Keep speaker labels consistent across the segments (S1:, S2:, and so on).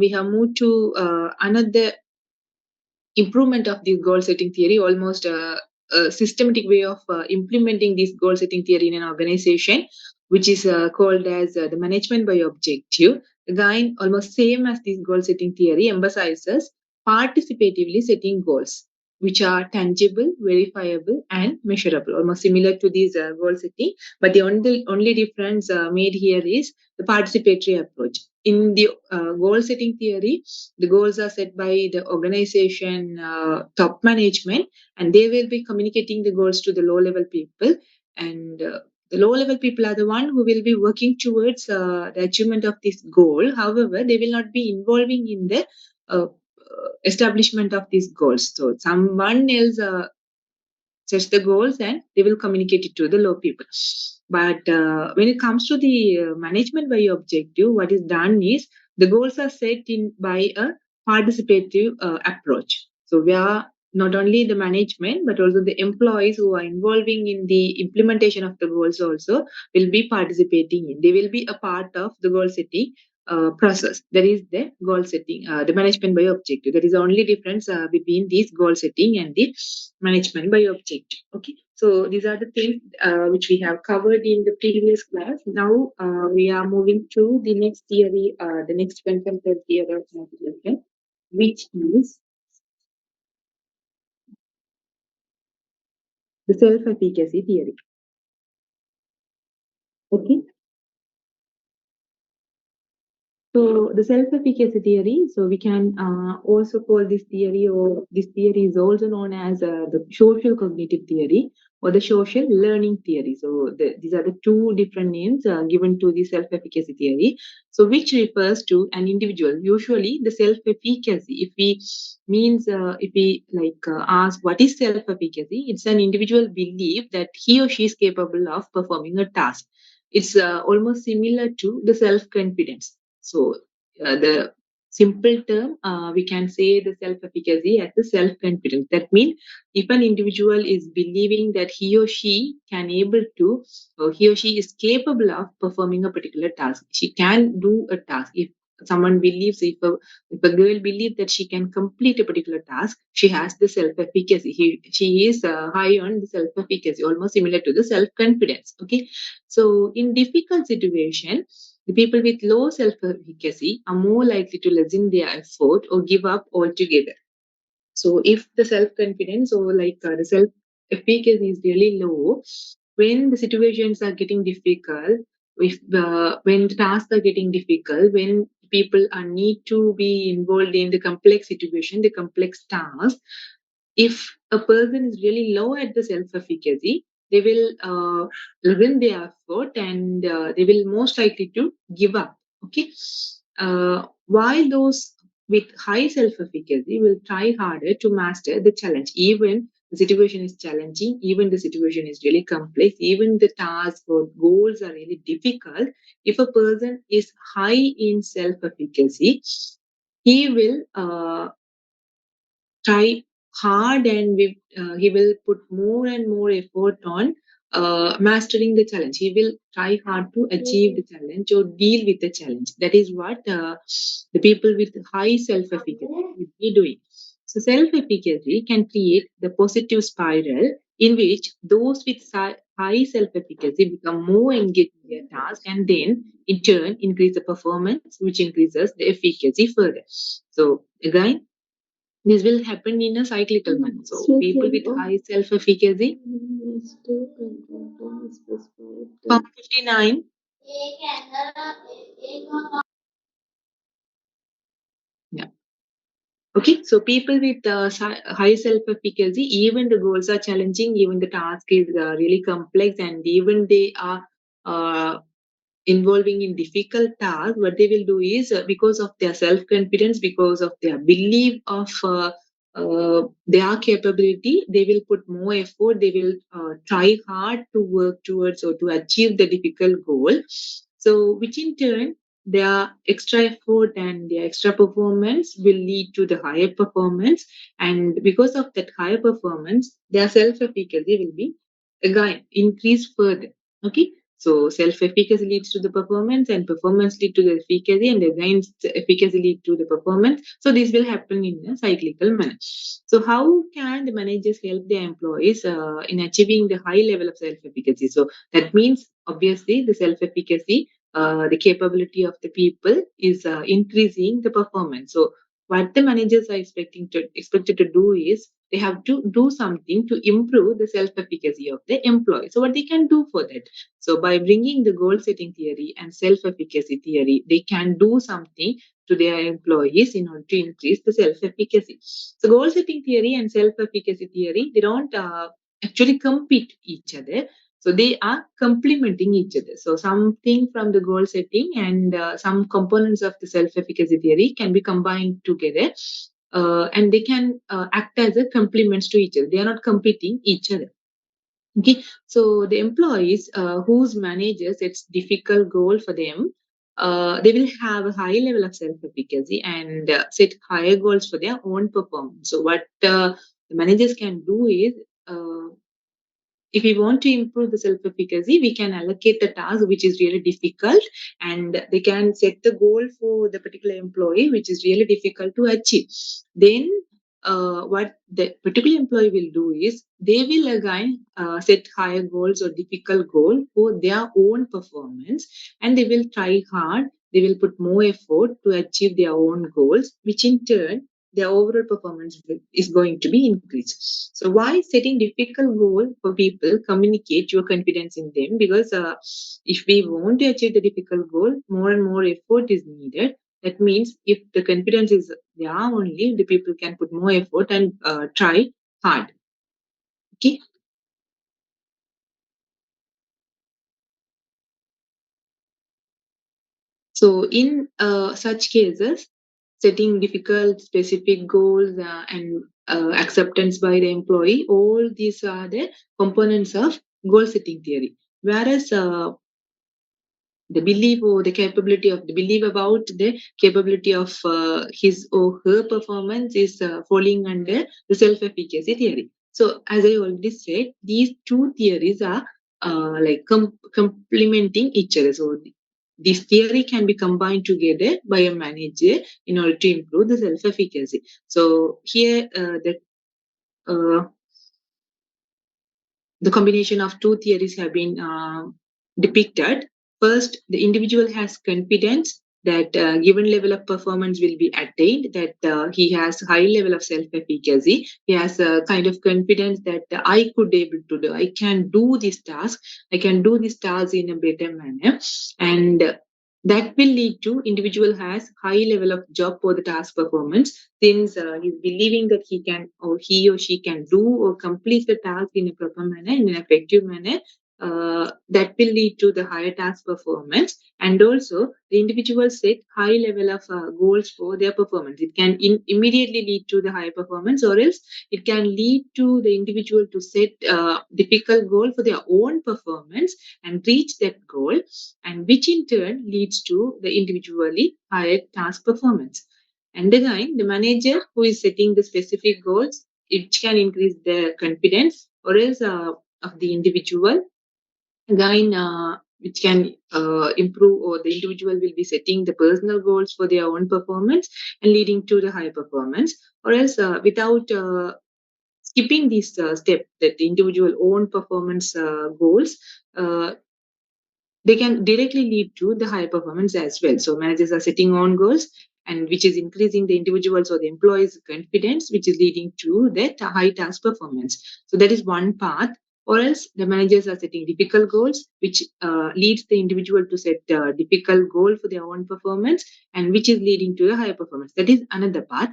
S1: we have moved to another improvement of this goal setting theory, almost a systematic way of implementing this goal setting theory in an organization, which is called as the management by objective. Again, almost same as this goal setting theory, emphasizes participatively setting goals which are tangible, verifiable, and measurable, almost similar to this goal setting. But the only difference made here is the participatory approach. In the goal setting theory, the goals are set by the organization top management, and they will be communicating the goals to the low level people. And the low level people are the one who will be working towards the achievement of this goal. However, they will not be involving in the establishment of these goals. So someone else sets the goals and they will communicate it to the low people. But when it comes to the management by objective, what is done is the goals are set in by a participative approach. So we are not only the management but also the employees who are involving in the implementation of the goals also will be participating in. They will be a part of the goal setting process. That is the goal setting, the management by objective. That is the only difference between this goal setting and the management by objective. Okay, so these are the things which we have covered in the previous class. Now we are moving to the next theory, the next contemporary theory of motivation, which is the self-efficacy theory. Okay. So the self-efficacy theory, so we can also call this theory, or this theory is also known as the social cognitive theory or the social learning theory. So these are the two different names given to the self-efficacy theory. So which refers to an individual. Usually the self-efficacy, if we ask what is self-efficacy, it's an individual belief that he or she is capable of performing a task. It's almost similar to the self-confidence. So, the simple term, we can say the self-efficacy as the self-confidence. That means if an individual is believing that he or she can able to, or he or she is capable of performing a particular task, she can do a task. If someone believes, if a girl believes that she can complete a particular task, she has the self-efficacy. She is high on the self-efficacy, almost similar to the self-confidence. Okay, so in difficult situation, the people with low self-efficacy are more likely to lessen their effort or give up altogether. So if the self-confidence or the self-efficacy is really low, when the situations are getting difficult, when the tasks are getting difficult, when people are need to be involved in the complex situation, the complex task, if a person is really low at the self-efficacy, they will ruin their effort and they will most likely to give up. Okay, while those with high self-efficacy will try harder to master the challenge, even the situation is challenging, even the situation is really complex, even the task or goals are really difficult. If a person is high in self-efficacy, he will try hard and he will put more and more effort on mastering the challenge. He will try hard to achieve the challenge or deal with the challenge. That is what the people with high self-efficacy will be doing. So self-efficacy can create the positive spiral in which those with high self-efficacy become more engaged in their task and then in turn increase the performance, which increases the efficacy further. So again, this will happen in a cyclical manner. So people with high self-efficacy. Form 59. Yeah. Okay, so people with high self-efficacy, even the goals are challenging, even the task is really complex, and even they are involving in difficult tasks, what they will do is because of their self-confidence, because of their belief of their capability, they will put more effort, they will try hard to work towards or to achieve the difficult goal. So which in turn their extra effort and their extra performance will lead to the higher performance, and because of that higher performance their self-efficacy will be again increased further. Okay, So self-efficacy leads to the performance, and performance lead to the efficacy, and again efficacy lead to the performance. So this will happen in a cyclical manner. So how can the managers help their employees in achieving the high level of self-efficacy? So that means obviously the self-efficacy, the capability of the people is increasing the performance. So what the managers are expected to do is they have to do something to improve the self-efficacy of the employee. So what they can do for that? So by bringing the goal setting theory and self-efficacy theory, they can do something to their employees in order to increase the self-efficacy. So goal setting theory and self-efficacy theory, they don't actually compete each other. So they are complementing each other. So something from the goal setting and some components of the self-efficacy theory can be combined together, and they can act as a complements to each other. They are not competing each other. Okay, so the employees whose manager sets difficult goal for them, they will have a high level of self-efficacy and set higher goals for their own performance. So what the managers can do is, if we want to improve the self-efficacy, we can allocate the task which is really difficult, and they can set the goal for the particular employee which is really difficult to achieve. Then what the particular employee will do is they will again set higher goals or difficult goal for their own performance, and they will try hard. They will put more effort to achieve their own goals, which in turn their overall performance is going to be increased. So why setting difficult goal for people communicate your confidence in them? Because if we want to achieve the difficult goal, more and more effort is needed. That means if the confidence is there only, the people can put more effort and try hard. Okay. So in such cases, setting difficult specific goals and acceptance by the employee, all these are the components of goal setting theory. Whereas the belief or the belief about the capability of his or her performance is falling under the self-efficacy theory. So as I already said, these two theories are like complementing each other. So this theory can be combined together by a manager in order to improve the self-efficacy. So here the combination of two theories have been depicted. First, the individual has confidence that given level of performance will be attained, that he has high level of self-efficacy. He has a kind of confidence that I could able to do, I can do this task, I can do this task in a better manner, and that will lead to individual has high level of job for the task performance, since he's believing that he can or he or she can do or complete the task in a proper manner, in an effective manner. That will lead to the higher task performance, and also the individual set high level of goals for their performance. It can immediately lead to the higher performance, or else it can lead to the individual to set difficult goal for their own performance and reach that goal, and which in turn leads to the individually higher task performance. And again, the manager who is setting the specific goals, it can increase their confidence, or else of the individual. Again, which can improve, or the individual will be setting the personal goals for their own performance and leading to the high performance, or else without skipping this step, that the individual own performance goals, uh, they can directly lead to the high performance as well. So managers are setting on goals, and which is increasing the individuals or the employees' confidence, which is leading to that high task performance. So that is one path. Or else the managers are setting difficult goals, which leads the individual to set difficult goal for their own performance, and which is leading to a higher performance. That is another path.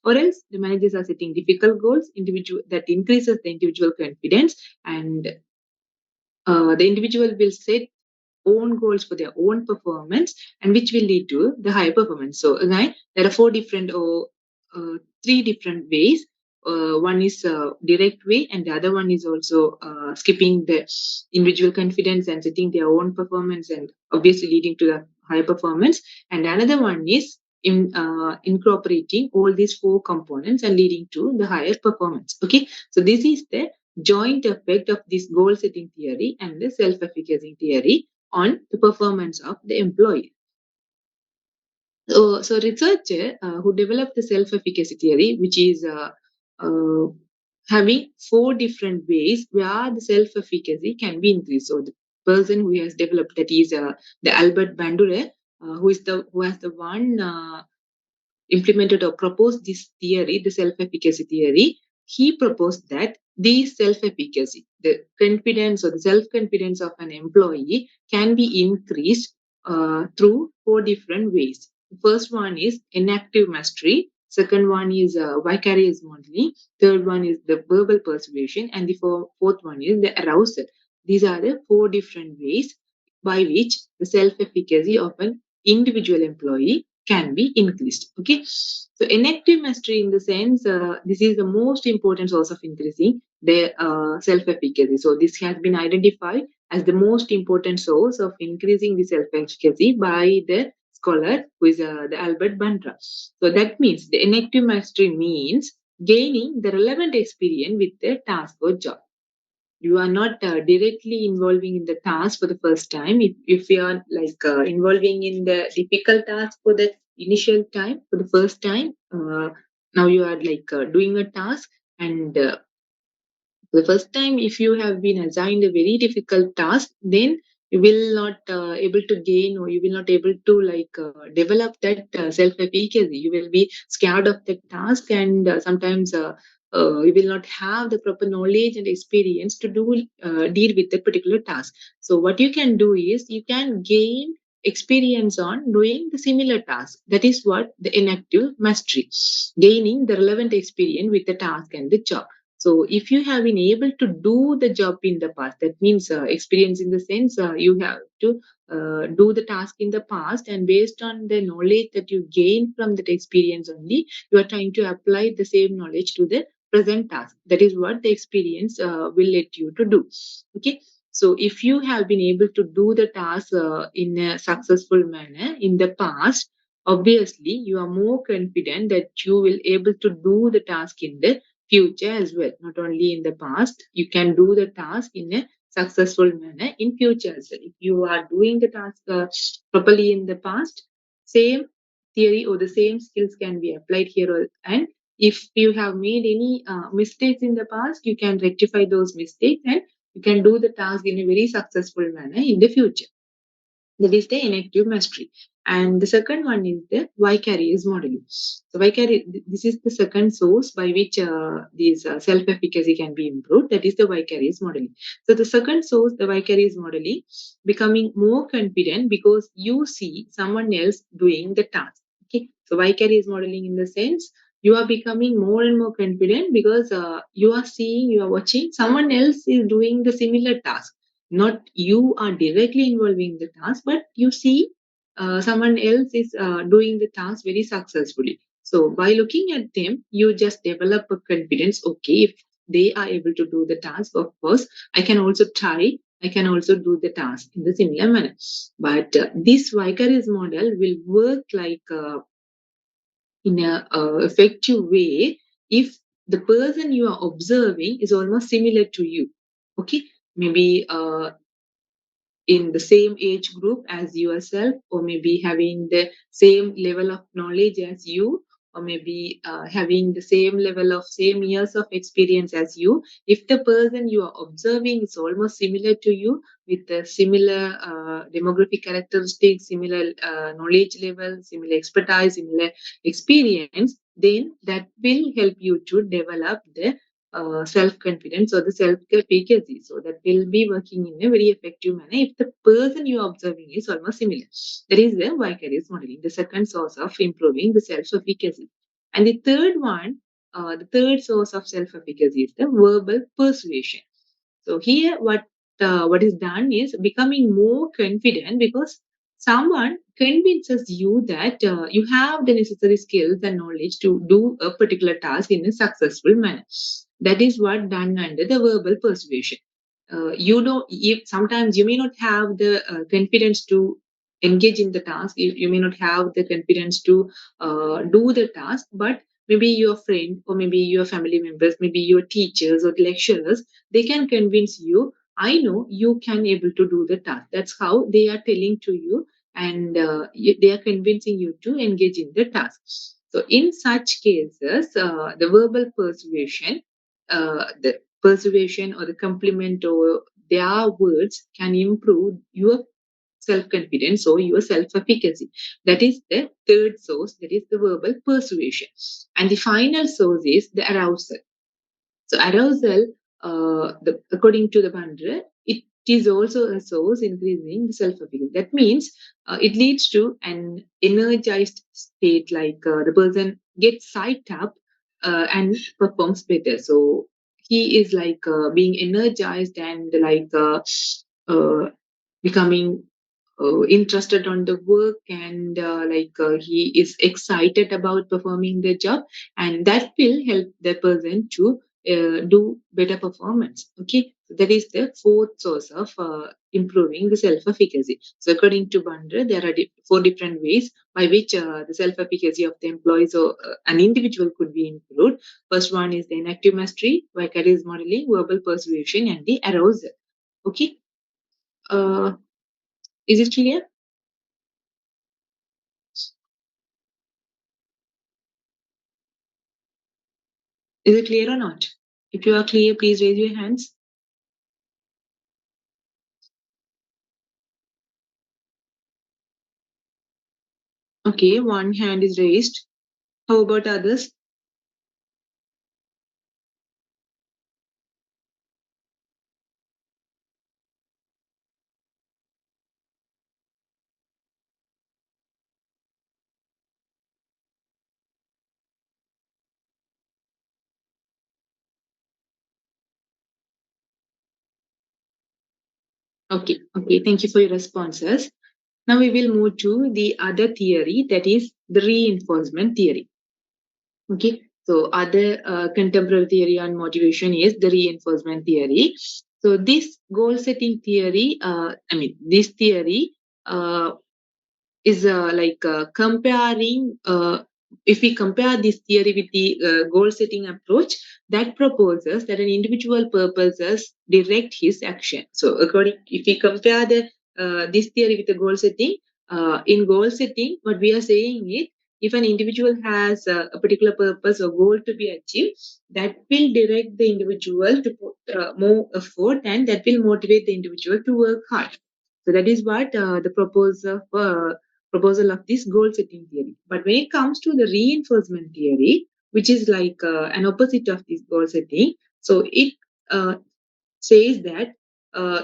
S1: Or else the managers are setting difficult goals, individual that increases the individual confidence, and the individual will set own goals for their own performance, and which will lead to the high performance. So again, there are four different or three different ways. One is direct way, and the other one is also skipping the individual confidence and setting their own performance, and obviously leading to the high performance. And another one is incorporating all these four components and leading to the higher performance. Okay, so this is the joint effect of this goal setting theory and the self efficacy theory. on the performance of the employee. So researcher who developed the self-efficacy theory, which is uh, having four different ways where the self-efficacy can be increased. So the person who has developed that is the Albert Bandura, who has the one implemented or proposed this theory, the self-efficacy theory. He proposed that the self-efficacy, the confidence or the self-confidence of an employee can be increased through four different ways. The first one is enactive mastery. Second one is vicarious modeling. Third one is the verbal persuasion, and the fourth one is the arousal. These are the four different ways by which the self-efficacy of an individual employee can be increased. Okay, so enactive mastery, in the sense, this is the most important source of increasing their self-efficacy. So this has been identified as the most important source of increasing the self-efficacy by the scholar who is the Albert Bandra. So that means the enactive mastery means gaining the relevant experience with the task or job. You are not directly involving in the task for the first time. If you are like involving in the difficult task for the initial time, for the first time, now you are like doing a task, and the first time if you have been assigned a very difficult task, then you will not able to gain, or you will not able to like develop that self efficacy. You will be scared of the task, and sometimes you will not have the proper knowledge and experience to deal with that particular task. So what you can do is you can gain experience on doing the similar task. That is what the inactive mastery, gaining the relevant experience with the task and the job. So if you have been able to do the job in the past, that means experience in the sense you have to do the task in the past, and based on the knowledge that you gain from that experience only, you are trying to apply the same knowledge to the present task. That is what the experience will let you to do. Okay. So if you have been able to do the task in a successful manner in the past, obviously you are more confident that you will able to do the task in the future as well. Not only in the past, you can do the task in a successful manner in future as well. If you are doing the task properly in the past, same theory or the same skills can be applied here. And if you have made any mistakes in the past, you can rectify those mistakes, and you can do the task in a very successful manner in the future. That is the inactive mastery. And the second one is the vicarious modeling. So this is the second source by which this self-efficacy can be improved. That is the vicarious modeling. So the second source, the vicarious modeling, becoming more confident because you see someone else doing the task. Okay. So vicarious modeling, in the sense, you are becoming more and more confident because you are watching someone else is doing the similar task. Not you are directly involving the task, but you see someone else is doing the task very successfully. So by looking at them, you just develop a confidence. Okay, if they are able to do the task, of course I can also try, I can also do the task in the similar manner. But this vicarious model will work like in a effective way if the person you are observing is almost similar to you. Okay, maybe in the same age group as yourself, or maybe having the same level of knowledge as you, or maybe having the same level of same years of experience as you. If the person you are observing is almost similar to you, with the similar demographic characteristics, similar knowledge level, similar expertise, similar experience, then that will help you to develop the self-confidence or the self-efficacy. So that will be working in a very effective manner if the person you are observing is almost similar. That is the vicarious modeling, the second source of improving the self-efficacy. And the third source of self-efficacy is the verbal persuasion. So here, what is done is becoming more confident because someone convinces you that you have the necessary skills and knowledge to do a particular task in a successful manner. That is what done under the verbal persuasion. You know, if sometimes you may not have the confidence to engage in the task, you may not have the confidence to do the task, but maybe your friend or maybe your family members, maybe your teachers or lecturers, they can convince you I know you can able to do the task. That's how they are telling to you, and they are convincing you to engage in the task. So in such cases, the verbal persuasion, the persuasion or the compliment or their words can improve your self confidence or your self efficacy. That is the third source, that is the verbal persuasion. And the final source is the arousal. So arousal, according to the Bandra, it is also a source increasing the self-efficacy. That means it leads to an energized state, like the person gets psyched up and performs better. So he is like being energized and like uh, becoming interested on the work, and he is excited about performing the job, and that will help the person to do better performance. Okay, so that is the fourth source of improving the self-efficacy. So according to Bandra, there are four different ways by which the self-efficacy of the employees or an individual could be improved. First one is the inactive mastery, vicarious modeling, verbal persuasion, and the arousal. Okay, uh, is it clear? Is it clear or not? If you are clear, please raise your hands. Okay, one hand is raised. How about others? Okay, okay. Thank you for your responses. Now we will move to the other theory, that is the reinforcement theory. Okay, so other contemporary theory on motivation is the reinforcement theory. So this goal setting theory, this theory uh, is comparing, if we compare this theory with the goal setting approach, that proposes that an individual purposes direct his action. So according, if we compare the this theory with the goal setting, in goal setting what we are saying is, if an individual has a particular purpose or goal to be achieved, that will direct the individual to put more effort, and that will motivate the individual to work hard. So that is what the proposal of this goal setting theory. But when it comes to the reinforcement theory, which is like an opposite of this goal setting, so it uh, says that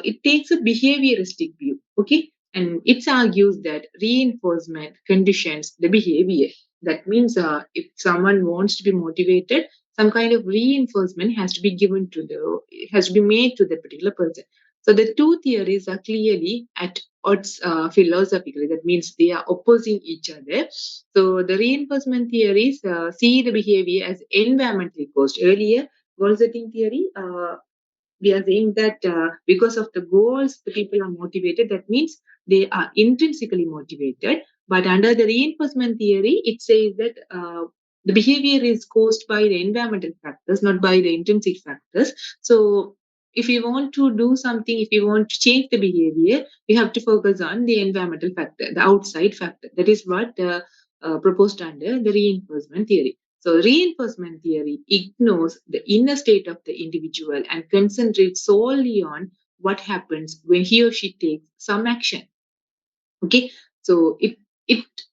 S1: it takes a behavioristic view, okay, and it argues that reinforcement conditions the behavior. That means if someone wants to be motivated, some kind of reinforcement has to be given to the, has to be made to the particular person. So the two theories are clearly at odds philosophically. That means they are opposing each other. So the reinforcement theories see the behavior as environmentally caused. Earlier, goal setting theory, we are saying that because of the goals, the people are motivated. That means they are intrinsically motivated. But under the reinforcement theory, it says that the behavior is caused by the environmental factors, not by the intrinsic factors. So if you want to do something, if you want to change the behavior, we have to focus on the environmental factor, the outside factor. That is what proposed under the reinforcement theory. So, reinforcement theory ignores the inner state of the individual and concentrates solely on what happens when he or she takes some action. Okay, so it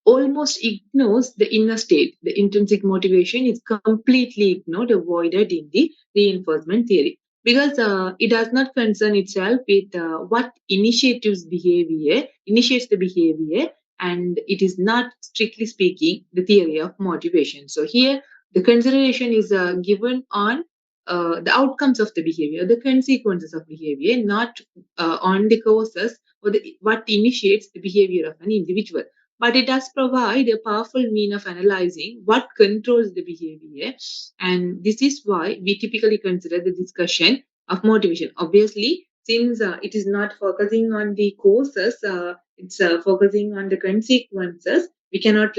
S1: almost ignores the inner state. The intrinsic motivation is completely ignored, avoided in the reinforcement theory, because it does not concern itself with what initiates the behavior, and it is not, strictly speaking, the theory of motivation. So here the consideration is given on the outcomes of the behavior, the consequences of behavior, not on the causes or what initiates the behavior of an individual. But it does provide a powerful mean of analyzing what controls the behavior. And this is why we typically consider the discussion of motivation. Obviously, since it is not focusing on the causes, it's focusing on the consequences. We cannot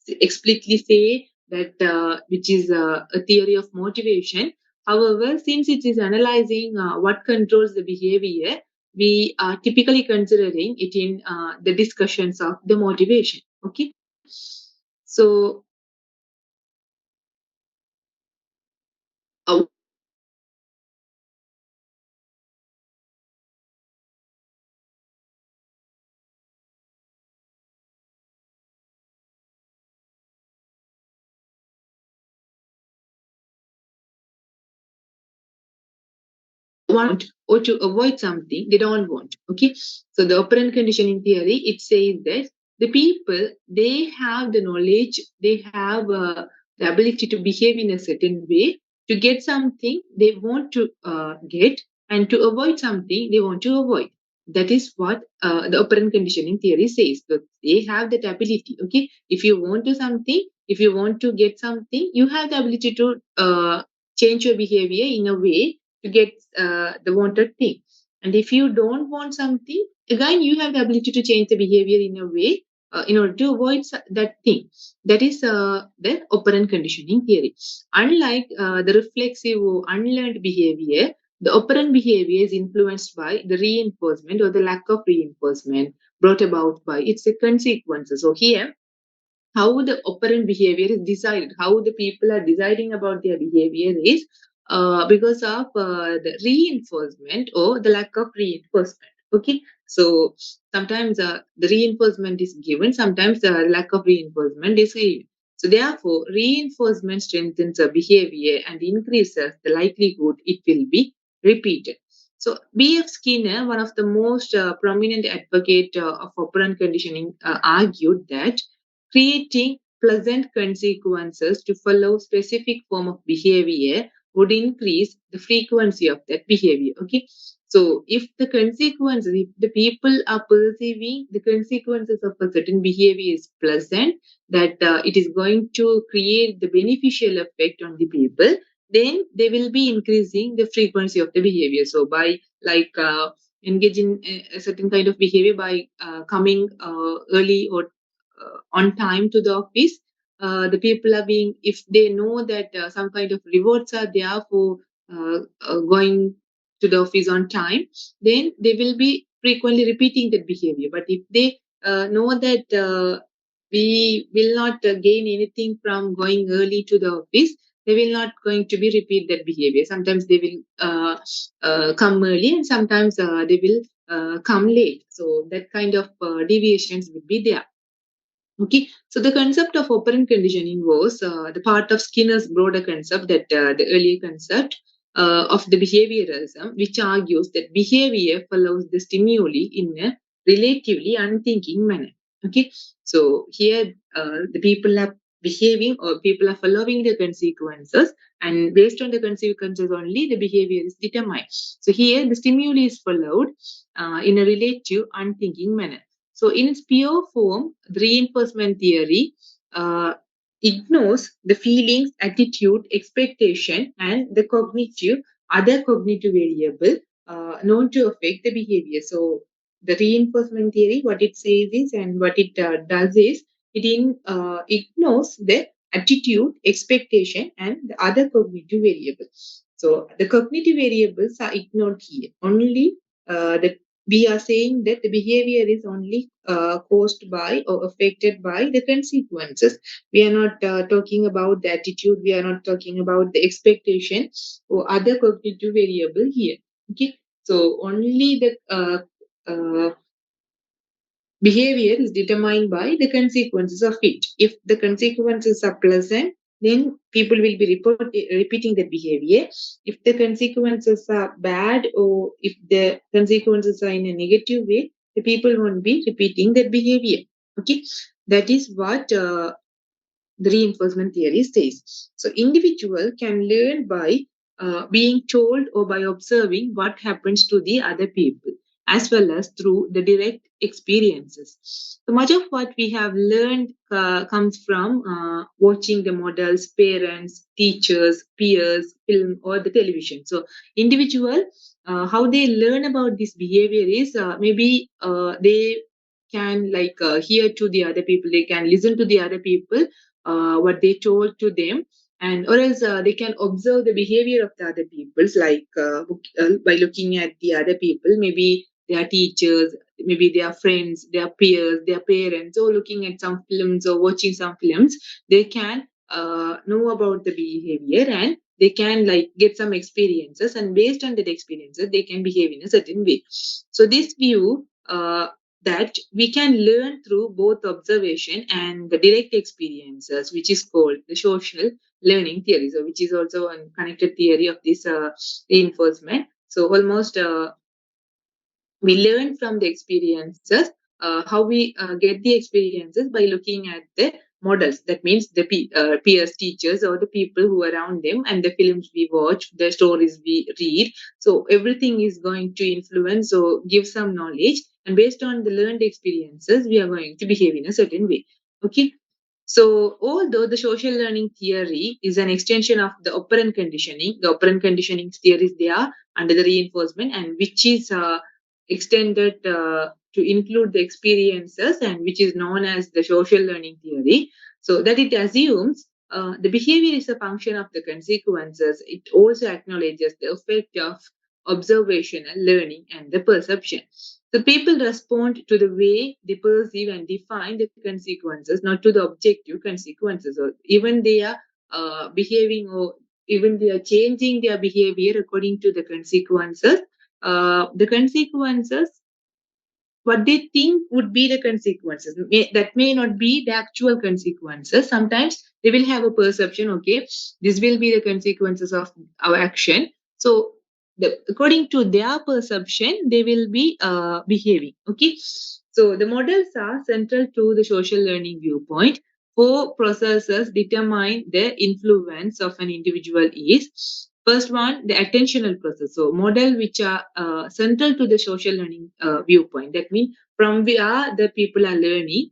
S1: explicitly say that which is a theory of motivation. However, since it is analyzing what controls the behavior, we are typically considering it in the discussions of the motivation. Okay. So, uh, want or to avoid something they don't want. Okay, so the operant conditioning theory, it says that the people, they have the knowledge, they have the ability to behave in a certain way to get something they want to get, and to avoid something they want to avoid. That is what the operant conditioning theory says, that they have that ability. Okay, if you want to something, if you want to get something, you have the ability to change your behavior in a way to get the wanted thing. And if you don't want something, again, you have the ability to change the behavior in a way in order to avoid that thing. That is the operant conditioning theory. Unlike the reflexive or unlearned behavior, the operant behavior is influenced by the reinforcement or the lack of reinforcement brought about by its consequences. So here, how the operant behavior is decided, how the people are deciding about their behavior is because of the reinforcement or the lack of reinforcement. Okay, so sometimes the reinforcement is given, sometimes the lack of reinforcement is given. So therefore, reinforcement strengthens the behavior and increases the likelihood it will be repeated. So B.F. Skinner, one of the most prominent advocate of operant conditioning, argued that creating pleasant consequences to follow specific form of behavior would increase the frequency of that behavior. Okay, so if the consequences, if the people are perceiving the consequences of a certain behavior is pleasant, that it is going to create the beneficial effect on the people, then they will be increasing the frequency of the behavior. So by like engaging a certain kind of behavior by coming early or on time to the office, the people are being, if they know that some kind of rewards are there for going to the office on time, then they will be frequently repeating that behavior. But if they know that we will not gain anything from going early to the office, they will not going to be repeat that behavior. Sometimes they will come early, and sometimes they will come late. So that kind of deviations would be there. Okay, so the concept of operant conditioning was the part of Skinner's broader concept, that the earlier concept of the behavioralism, which argues that behavior follows the stimuli in a relatively unthinking manner. Okay, so here the people are behaving, or people are following the consequences, and based on the consequences only the behavior is determined. So here the stimuli is followed in a relative unthinking manner. So, in its pure form, the reinforcement theory ignores the feelings, attitude, expectation, and the cognitive, other cognitive variable known to affect the behavior. So, the reinforcement theory, what it says is, and what it does is, ignores the attitude, expectation, and the other cognitive variables. So, the cognitive variables are ignored here. Only the we are saying that the behavior is only caused by or affected by the consequences. We are not talking about the attitude, we are not talking about the expectation or other cognitive variable here. Okay, so only the behavior is determined by the consequences of it. If the consequences are pleasant, then people will be repeating the behavior. If the consequences are bad, or if the consequences are in a negative way, the people won't be repeating that behavior. Okay, that is what the reinforcement theory says. So individual can learn by being told or by observing what happens to the other people, as well as through the direct experiences. So much of what we have learned comes from watching the models, parents, teachers, peers, film, or the television. So individual, how they learn about this behavior is maybe they can like hear to the other people, they can listen to the other people what they told to them, and or else they can observe the behavior of the other peoples, like by looking at the other people, maybe their teachers, maybe their friends, their peers, their parents, or looking at some films or watching some films, they can know about the behavior, and they can like get some experiences, and based on that experiences they can behave in a certain way. So this view that we can learn through both observation and the direct experiences, which is called the social learning theory, so which is also a connected theory of this reinforcement. So almost we learn from the experiences. How we get the experiences by looking at the models, that means the peers, teachers, or the people who are around them, and the films we watch, the stories we read. So everything is going to influence or give some knowledge, and based on the learned experiences we are going to behave in a certain way. Okay. So, although the social learning theory is an extension of the operant conditioning, the operant conditioning theories they are under the reinforcement, and which is extended to include the experiences, and which is known as the social learning theory. So that it assumes the behavior is a function of the consequences. It also acknowledges the effect of observational learning and the perception. The people respond to the way they perceive and define the consequences, not to the objective consequences. Or even they are behaving, or even they are changing their behavior according to the consequences. The consequences, what they think would be the consequences, that may not be the actual consequences. Sometimes they will have a perception, okay, this will be the consequences of our action. So according to their perception they will be behaving. Okay. So the models are central to the social learning viewpoint. Four processes determine the influence of an individual is: first one, the attentional process. So model which are central to the social learning viewpoint. That means from where the people are learning,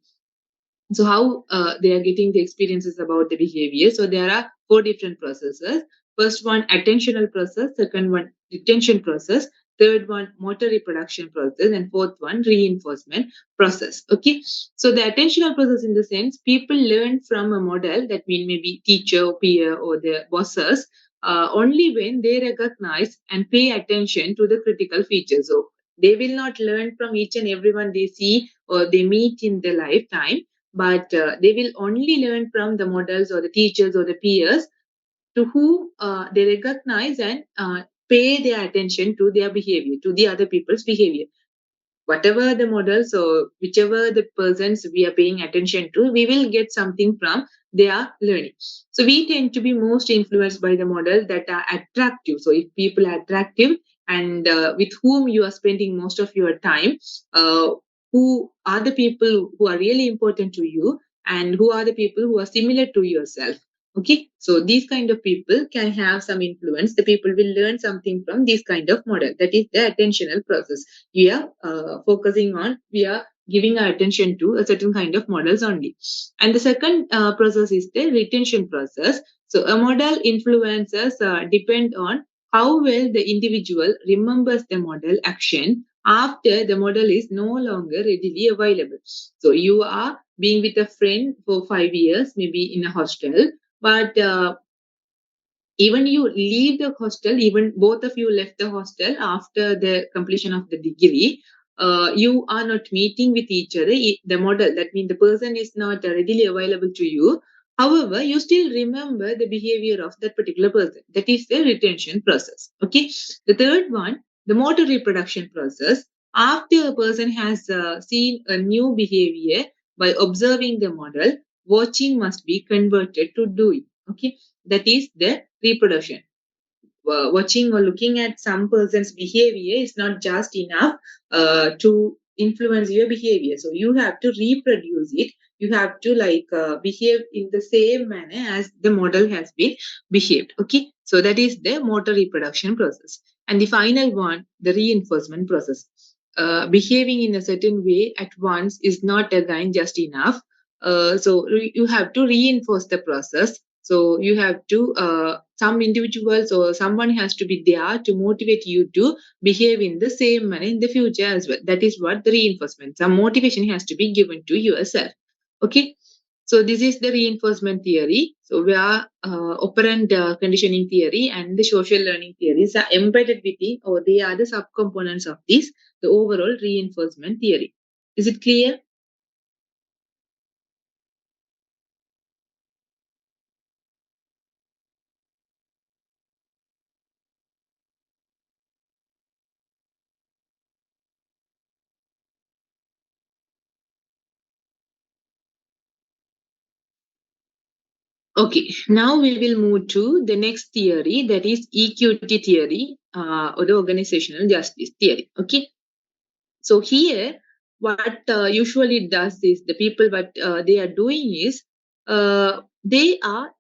S1: so how they are getting the experiences about the behavior. So there are four different processes. First one, attentional process. Second one, retention process. Third one, motor reproduction process. And fourth one, reinforcement process. Okay. So the attentional process, in the sense, people learn from a model, that means maybe teacher, peer, or their bosses, only when they recognize and pay attention to the critical features. So they will not learn from each and everyone they see or they meet in their lifetime, but they will only learn from the models or the teachers or the peers to whom they recognize and pay their attention to their behavior, to the other people's behavior. Whatever the models or whichever the persons we are paying attention to, we will get something from their learning. So we tend to be most influenced by the models that are attractive. So if people are attractive, and with whom you are spending most of your time, uh, who are the people who are really important to you, and who are the people who are similar to yourself. Okay, so these kind of people can have some influence. The people will learn something from this kind of model. That is the attentional process. We are focusing on, we are giving our attention to a certain kind of models only. And the second process is the retention process. So a model influences depend on how well the individual remembers the model action after the model is no longer readily available. So you are being with a friend for 5 years, maybe in a hostel, but even you leave the hostel, even both of you left the hostel after the completion of the degree, you are not meeting with each other. The model, that means the person is not readily available to you. However, you still remember the behavior of that particular person. That is the retention process. Okay. The third one, the motor reproduction process. After a person has seen a new behavior by observing the model, watching must be converted to doing. Okay, that is the reproduction. Watching or looking at some person's behavior is not just enough to influence your behavior. So you have to reproduce it. You have to like behave in the same manner as the model has been behaved. Okay, so that is the motor reproduction process. And the final one, the reinforcement process. Behaving in a certain way at once is not again just enough. You have to reinforce the process. So you have to some individuals or someone has to be there to motivate you to behave in the same manner in the future as well. That is what the reinforcement. Some motivation has to be given to yourself. Okay. So this is the reinforcement theory. So where operant conditioning theory and the social learning theories are embedded within, or they are the subcomponents of this, the overall reinforcement theory. Is it clear? Okay, now we will move to the next theory, that is equity theory, or the organizational justice theory. Okay, so here what usually does is the people, what they are doing is they are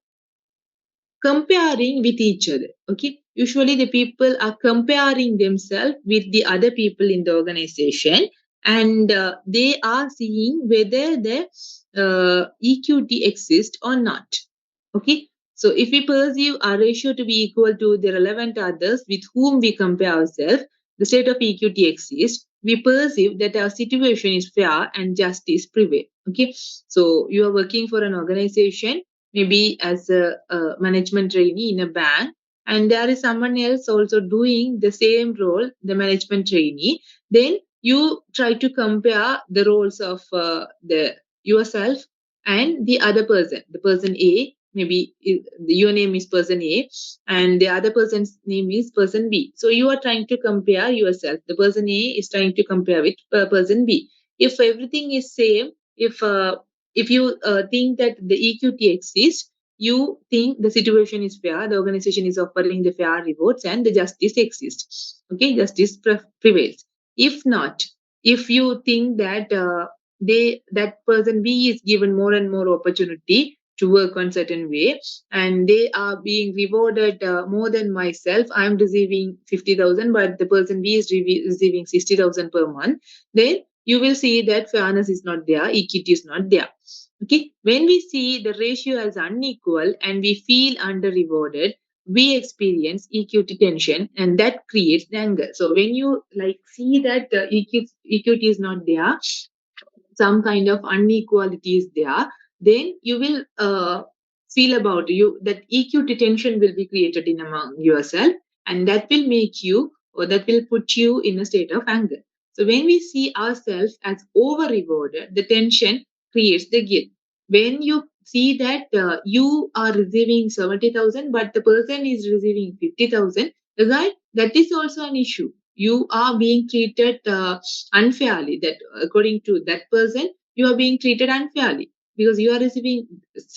S1: comparing with each other. Okay, usually the people are comparing themselves with the other people in the organization, and they are seeing whether the equity exists or not. Okay, so if we perceive our ratio to be equal to the relevant others with whom we compare ourselves, the state of equity exists. We perceive that our situation is fair and justice prevail. Okay, so you are working for an organization, maybe as a management trainee in a bank, and there is someone else also doing the same role, the management trainee. Then you try to compare the roles of the yourself and the other person, the person A. Maybe your name is person A and the other person's name is person B. So you are trying to compare yourself. The person A is trying to compare with person B. If everything is same, if you think that the equity exists, you think the situation is fair, the organization is offering the fair rewards, and the justice exists. Okay, justice prevails. If not, if you think that that person B is given more and more opportunity to work on certain way, and they are being rewarded more than myself. I am receiving 50,000, but the person B is receiving 60,000 per month. Then you will see that fairness is not there, equity is not there. Okay, when we see the ratio as unequal and we feel under rewarded, we experience equity tension, and that creates anger. So when you like see that equity is not there, some kind of inequality is there, then you will feel about you that equity tension will be created in among yourself, and that will make you, or that will put you in a state of anger. So when we see ourselves as over rewarded, the tension creates the guilt. When you see that you are receiving 70,000 but the person is receiving 50,000, right, that is also an issue. You are being treated unfairly, that according to that person you are being treated unfairly, because you are receiving,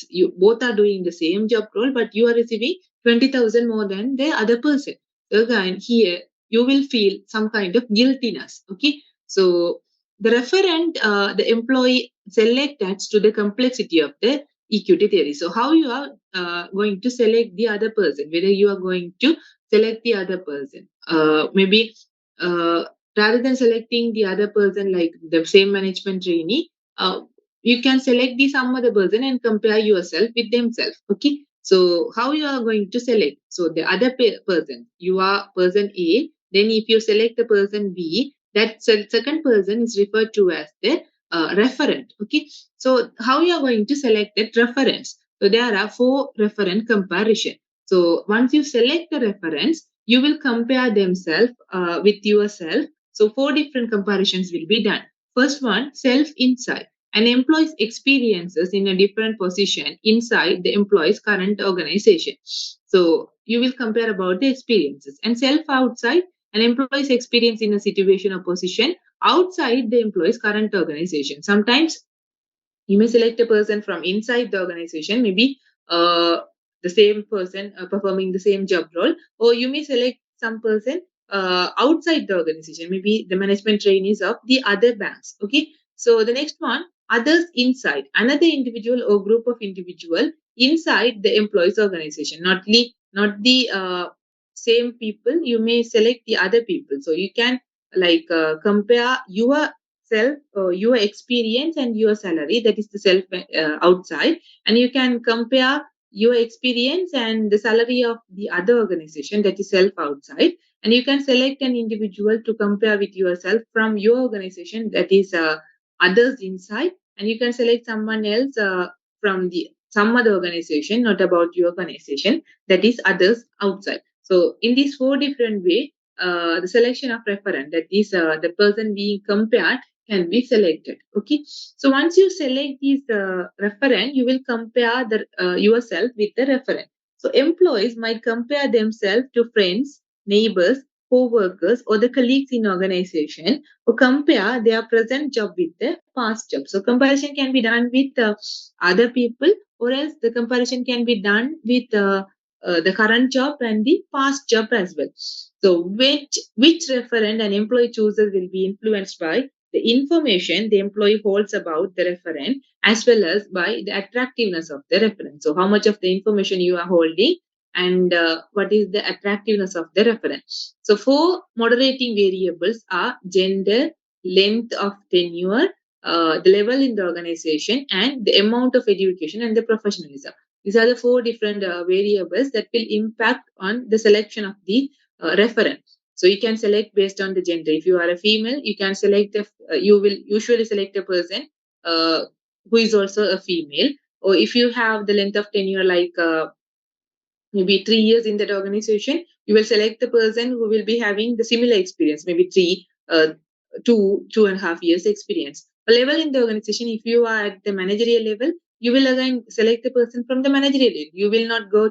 S1: you both are doing the same job role, but you are receiving 20,000 more than the other person. Again here you will feel some kind of guiltiness. Okay, so the referent, the employee select adds to the complexity of the equity theory. So how you are going to select the other person, whether you are going to select the other person, maybe uh, rather than selecting the other person like the same management trainee, you can select the some other person and compare yourself with themselves. Okay, so how you are going to select? So the other person, you are person A, then if you select the person B, that second person is referred to as the referent. Okay, so how you are going to select that reference? So there are four referent comparison. So once you select the reference, you will compare themselves with yourself. So four different comparisons will be done. First one, self insight. An employee's experiences in a different position inside the employee's current organization. So you will compare about the experiences. And self outside, an employee's experience in a situation or position outside the employee's current organization. Sometimes you may select a person from inside the organization, maybe uh, the same person performing the same job role, or you may select some person outside the organization, maybe the management trainees of the other banks. Okay, so the next one, others inside, another individual or group of individual inside the employees organization, not the same people. You may select the other people, so you can like compare your self, your experience and your salary, that is the self outside, and you can compare your experience and the salary of the other organization, that is self outside, and you can select an individual to compare with yourself from your organization, that is others inside, and you can select someone else from the some other organization, not about your organization, that is others outside. So in these four different way, the selection of referent, that is the person being compared, can be selected. Okay, so once you select these referent, you will compare the yourself with the referent. So employees might compare themselves to friends, neighbors, co-workers, or the colleagues in organization, or compare their present job with their past job. So comparison can be done with other people, or else the comparison can be done with the current job and the past job as well. So which referent an employee chooses will be influenced by the information the employee holds about the referent, as well as by the attractiveness of the referent. So how much of the information you are holding, and what is the attractiveness of the referent. So four moderating variables are gender, length of tenure, the level in the organization, and the amount of education and the professionalism. These are the four different variables that will impact on the selection of the referent. So you can select based on the gender. If you are a female, you can select you will usually select a person uh, who is also a female. Or if you have the length of tenure like maybe 3 years in that organization, you will select the person who will be having the similar experience, maybe 2.5 years experience. A level in the organization, if you are at the managerial level, you will again select the person from the managerial level. You will not go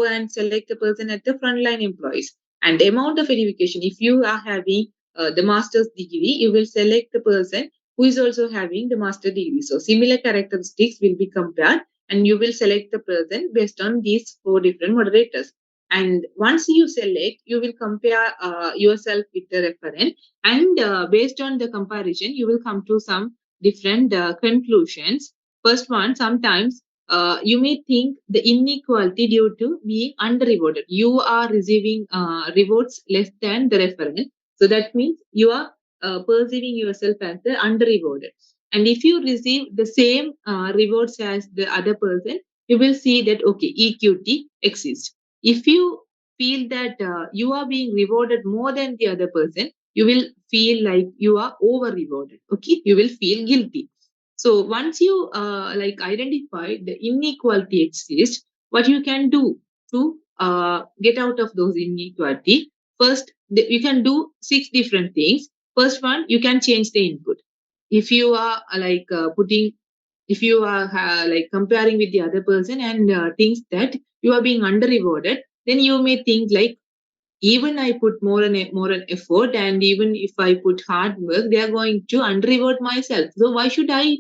S1: and select the person at the frontline employees. And the amount of education, if you are having the master's degree, you will select the person who is also having the master degree. So similar characteristics will be compared, and you will select the person based on these four different moderators. And once you select, you will compare yourself with the referent, and based on the comparison, you will come to some different conclusions. First one, sometimes you may think the inequality due to being under-rewarded. You are receiving rewards less than the referent. So that means you are perceiving yourself as the under-rewarded. And if you receive the same rewards as the other person, you will see that okay, equity exists. If you feel that you are being rewarded more than the other person, you will feel like you are over rewarded. Okay, you will feel guilty. So once you like identify the inequality exists, what you can do to get out of those inequality? First, you can do six different things. First one, you can change the input. If you are if you are like comparing with the other person and thinks that you are being under rewarded, then you may think like, even I put more an effort, and even if I put hard work, they are going to unreward myself. So why should I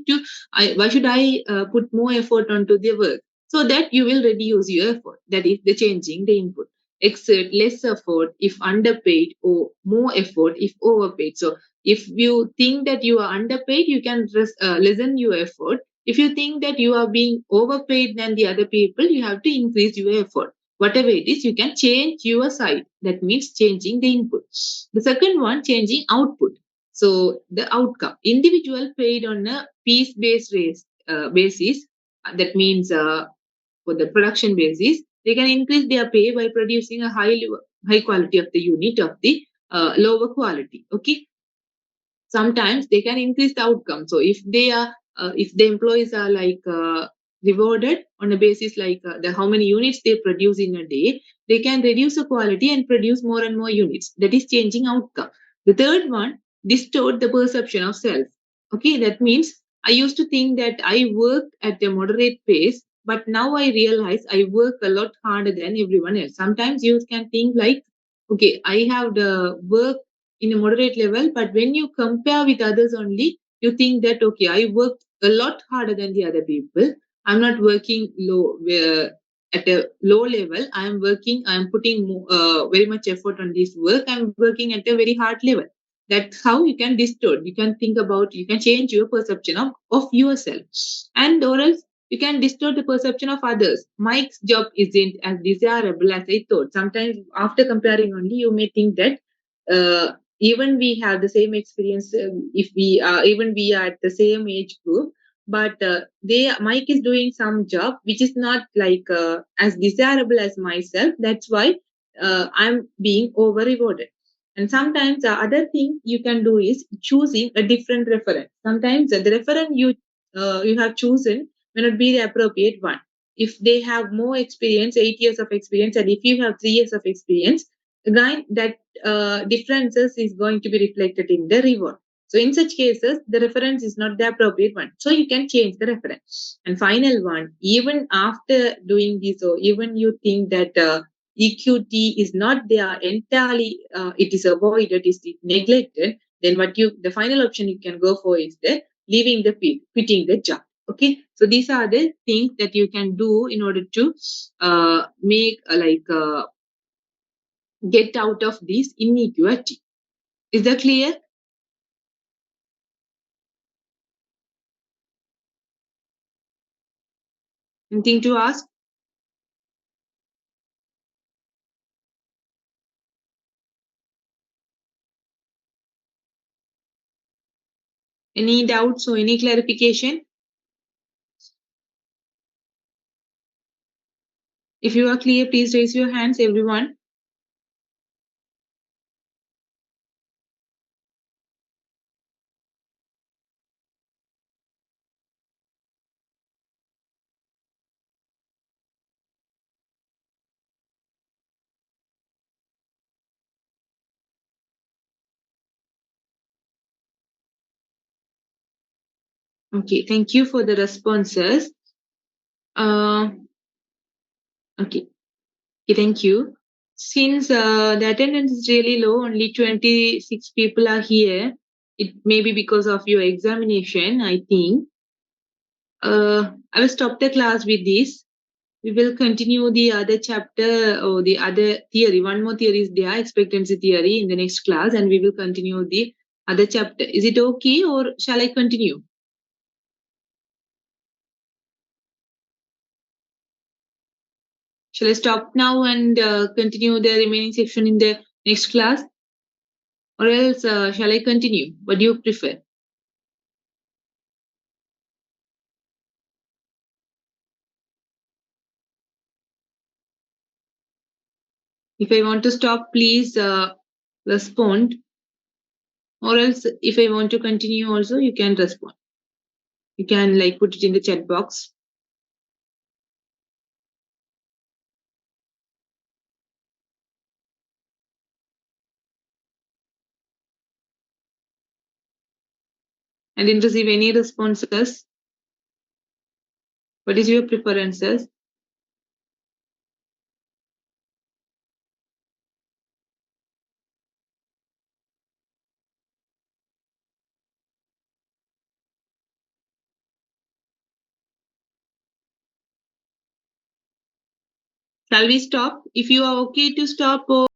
S1: put more effort onto the work? So that you will reduce your effort. That is the changing the input. Exert less effort if underpaid, or more effort if overpaid. So if you think that you are underpaid, you can lessen your effort. If you think that you are being overpaid than the other people, you have to increase your effort. Whatever it is, you can change your side. That means changing the input. The second one, changing output. So the outcome, individual paid on a piece based basis, that means for the production basis, they can increase their pay by producing a high quality of the unit of the lower quality. Okay, sometimes they can increase the outcome. So if the employees are like rewarded on a basis like the how many units they produce in a day, they can reduce the quality and produce more and more units. That is changing outcome. The third one, distort the perception of self. Okay, that means I used to think that I work at a moderate pace, but now I realize I work a lot harder than everyone else. Sometimes you can think like, okay, I have the work in a moderate level, but when you compare with others only, you think that okay, I work a lot harder than the other people. I'm not working at a low level. I'm working, I'm putting very much effort on this work. I'm working at a very hard level. That's how you can distort. You can think about, you can change your perception of yourself. And or else you can distort the perception of others. Mike's job isn't as desirable as I thought. Sometimes after comparing only, you may think that even we have the same experience, if we even we are at the same age group, but they Mike is doing some job which is not like as desirable as myself. That's why I'm being over rewarded. And sometimes the other thing you can do is choosing a different referent. Sometimes the referent you have chosen may not be the appropriate one. If they have more experience, 8 years of experience, and if you have 3 years of experience, again that differences is going to be reflected in the reward. So in such cases, the reference is not the appropriate one. So you can change the reference. And final one, even after doing this, or even you think that EQT is not there entirely, it is avoided, is neglected, then the final option you can go for is the leaving the pit, quitting the job. Okay, so these are the things that you can do in order to make get out of this inequality. Is that clear? Anything to ask? Any doubts or any clarification? If you are clear, please raise your hands, everyone. Okay, thank you for the responses. Uh, okay, okay, thank you. Since the attendance is really low, only 26 people are here. It may be because of your examination, I think. I will stop the class with this. We will continue the other chapter or the other theory. One more theory is there, expectancy theory, in the next class, and we will continue the other chapter. Is it okay, or shall I continue? Shall I stop now and continue the remaining section in the next class? Or else, shall I continue? What do you prefer? If I want to stop, please respond. Or else, if I want to continue also, you can respond. You can put it in the chat box. I didn't receive any responses. What is your preferences? Shall we stop? If you are okay to stop, or